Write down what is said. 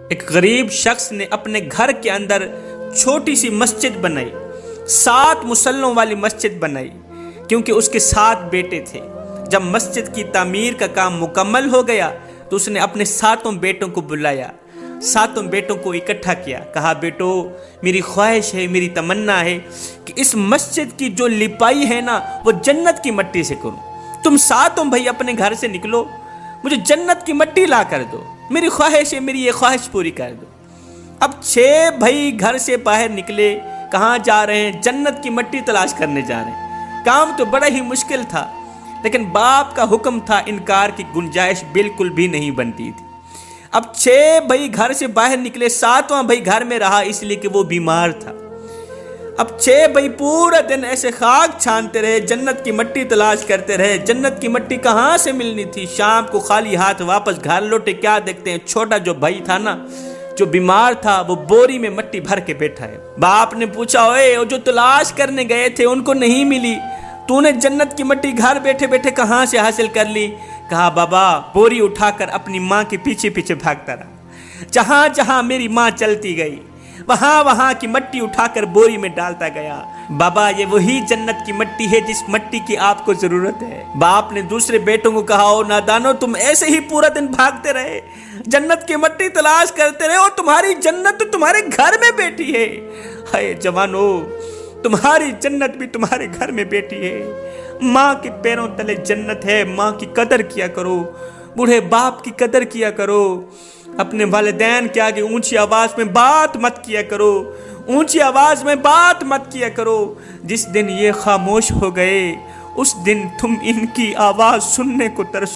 ایک غریب شخص نے اپنے گھر کے اندر چھوٹی سی مسجد بنائی، 7 مصلوں والی مسجد بنائی، کیونکہ اس کے 7 بیٹے تھے۔ جب مسجد کی تعمیر کا کام مکمل ہو گیا تو اس نے اپنے 7 بیٹوں کو بلایا، 7 بیٹوں کو اکٹھا کیا، کہا بیٹو میری خواہش ہے، میری تمنا ہے کہ اس مسجد کی جو لپائی ہے نا وہ جنت کی مٹی سے کروں۔ تم 7 بھائی اپنے گھر سے نکلو، مجھے جنت کی مٹی لا کر دو، میری خواہش ہے، میری یہ خواہش پوری کر دو۔ اب 6 بھائی گھر سے باہر نکلے، کہاں جا رہے ہیں؟ جنت کی مٹی تلاش کرنے جا رہے ہیں۔ کام تو بڑا ہی مشکل تھا، لیکن باپ کا حکم تھا، انکار کی گنجائش بالکل بھی نہیں بنتی تھی۔ اب 6 بھائی گھر سے باہر نکلے، 7واں بھائی گھر میں رہا اس لیے کہ وہ بیمار تھا۔ اب 6 بھائی پورا دن ایسے خاک چھانتے رہے، جنت کی مٹی تلاش کرتے رہے۔ جنت کی مٹی کہاں سے ملنی تھی؟ شام کو خالی ہاتھ واپس گھر لوٹے، کیا دیکھتے ہیں؟ چھوٹا جو بھائی تھا نا، جو بیمار تھا، وہ بوری میں مٹی بھر کے بیٹھا ہے۔ باپ نے پوچھا، اوے وہ جو تلاش کرنے گئے تھے ان کو نہیں ملی، تو نے جنت کی مٹی گھر بیٹھے بیٹھے کہاں سے حاصل کر لی؟ کہا بابا بوری اٹھا کر اپنی ماں کے پیچھے پیچھے بھاگتا رہا، جہاں جہاں میری ماں چلتی گئی وہاں وہاں کی مٹی اٹھا کر بوری میں ڈالتا گیا۔ بابا یہ وہی جنت کی مٹی ہے جس مٹی کی آپ کو ضرورت ہے۔ باپ نے دوسرے بیٹوں کو کہا، او نادانو تم ایسے ہی پورا دن بھاگتے رہے، جنت کی مٹی تلاش کرتے رہے، اور تمہاری جنت تو تمہارے گھر میں بیٹھی ہے۔ ہائے جوانو، تمہاری جنت بھی تمہارے گھر میں بیٹھی ہے۔ ماں کے پیروں تلے جنت ہے، ماں کی قدر کیا کرو، بوڑھے باپ کی قدر کیا کرو، اپنے والدین کے آگے اونچی آواز میں بات مت کیا کرو، اونچی آواز میں بات مت کیا کرو۔ جس دن یہ خاموش ہو گئے اس دن تم ان کی آواز سننے کو ترسو۔